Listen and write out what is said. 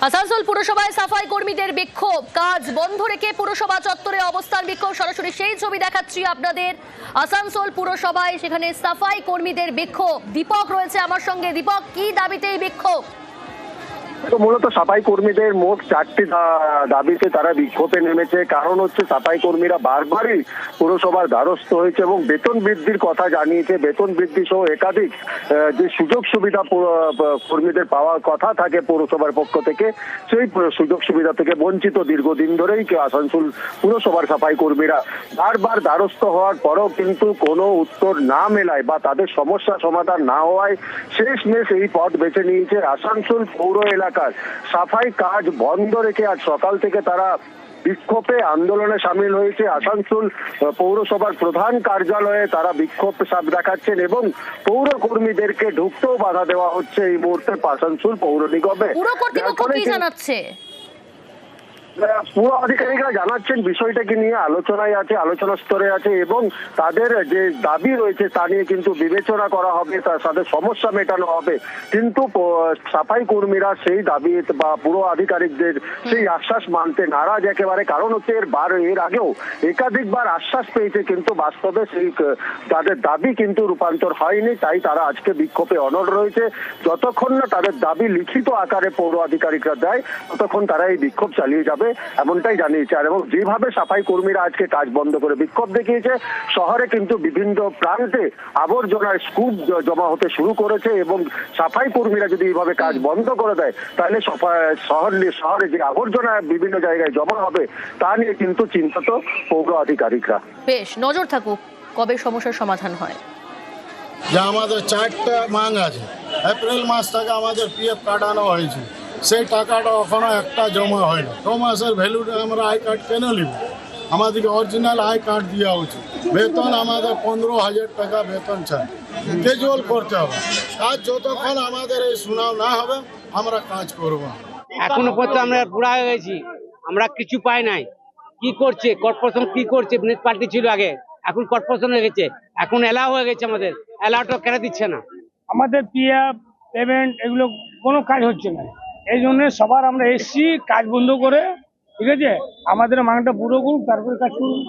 আসানসোল পুরসভায় সাফাই কর্মীদের বিক্ষোভ, কাজ বন্ধ রেখে পুরসভা চত্বরে অবস্থান বিক্ষোভ। সরাসরি সেই ছবি দেখাচ্ছি আপনাদের। আসানসোল পুরসভায় সেখানে সাফাই কর্মীদের বিক্ষোভ। দীপক রয়েছে আমার সঙ্গে। দীপক, কি দাবিতে এই বিক্ষোভ? তো মূলত সাফাই কর্মীদের মোট 4টি দাবিতে তারা বিক্ষোভে নেমেছে। কারণ হচ্ছে সাফাই কর্মীরা বারবারই পুরসভার দ্বারস্থ হয়েছে এবং বেতন বৃদ্ধির কথা জানিয়েছে। বেতন বৃদ্ধি সহ একাধিক যে সুযোগ সুবিধা কর্মীদের পাওয়ার কথা থাকে পৌরসভার পক্ষ থেকে, সেই সুযোগ সুবিধা থেকে বঞ্চিত দীর্ঘদিন ধরেই আসানসোল পুরসভার সাফাই কর্মীরা। বারবার দ্বারস্থ হওয়ার পরও কিন্তু কোনো উত্তর না মেলায় বা তাদের সমস্যা সমাধান না হওয়ায় শেষমেশ এই পথ বেছে নিয়েছে আসানসোল পৌর এলাকা। সাফাই কাজ বন্ধ রেখে আজ সকাল থেকে তারা বিক্ষোভে আন্দোলনে সামিল হয়েছে। আসানসোল পৌরসভার প্রধান কার্যালয়ে তারা বিক্ষোভ দেখাচ্ছেন এবং পৌর কর্মীদেরকে ঢুকতেও বাধা দেওয়া হচ্ছে এই মুহূর্তে আসানসোল পৌর নিগমে। পুরো কর্তৃপক্ষ কি জানাচ্ছে? পুরো আধিকারিকরা জানাচ্ছেন বিষয়টাকে নিয়ে আলোচনায় আছে, আলোচনা স্তরে আছে এবং তাদের যে দাবি রয়েছে তা নিয়ে কিন্তু বিবেচনা করা হবে, তাদের সমস্যা মেটানো হবে। কিন্তু সাফাই কর্মীরা সেই দাবি বা পুরো আধিকারিকদের সেই আশ্বাস মানতে নারাজ একেবারে। কারণ হচ্ছে এর আগেও একাধিকবার আশ্বাস পেয়েছে, কিন্তু বাস্তবে সেই তাদের দাবি কিন্তু রূপান্তর হয়নি। তাই তারা আজকে বিক্ষোভে অনড় রয়েছে। যতক্ষণ না তাদের দাবি লিখিত আকারে পৌর আধিকারিকরা দেয় ততক্ষণ তারা এই বিক্ষোভ চালিয়ে যাবে, এমনটাই জানিয়েছে। আর এবং যেভাবে সাফাই কর্মীরা আজকে কাজ বন্ধ করে বিক্ষোভ দেখিয়েছে, শহরে কিন্তু বিভিন্ন প্রান্তে আবর্জনার স্তূপ জমা হতে শুরু করেছে এবং সাফাই কর্মীরা যদি এইভাবে কাজ বন্ধ করে দেয় তাহলে শহরে যে আবর্জনা বিভিন্ন জায়গায় জমা হবে তা নিয়ে কিন্তু চিন্তিত পৌর আধিকারিকরা। বেশ, নজর থাকুক কবে সমস্যার সমাধান হয়। যে আমাদের 4টা মাং আছে, এপ্রিল মাস থেকে আমাদের পিএফ কাটানো হয়েছে, সেই টাকাটা এখনো একটা জমা হয়নি। 2 মাসের ভ্যালুটা আমরা আই কার্ড কেন নিব? আমাদেরকে অরিজিনাল আই কার্ড দেওয়া উচিত। বেতন আমাদের 15,000 টাকা বেতন চাই, ক্যাজুয়াল করতে হবে। কাজ যতক্ষণ আমাদের এই শোনাও না হবে আমরা কাজ করব। এখনো পর্যন্ত আমরা পুরা হয়ে গেছি, আমরা কিছু পাই নাই। কি করছে কর্পোরেশন, কি করছে? মিউনিসিপালিটি ছিল আগে, এখন কর্পোরেশন হয়ে গেছে, এখন এলাও হয়ে গেছে। আমাদের এলাওটা কেন দিচ্ছে না? আমাদের পিএফ পেমেন্ট এগুলো কোনো কাজ হচ্ছে না। এই জন্য সবার আমরা এসছি কাজ বন্ধ করে, ঠিক আছে? আমাদের মাংটা পুরো করুন, তারপরে কাজ করুন।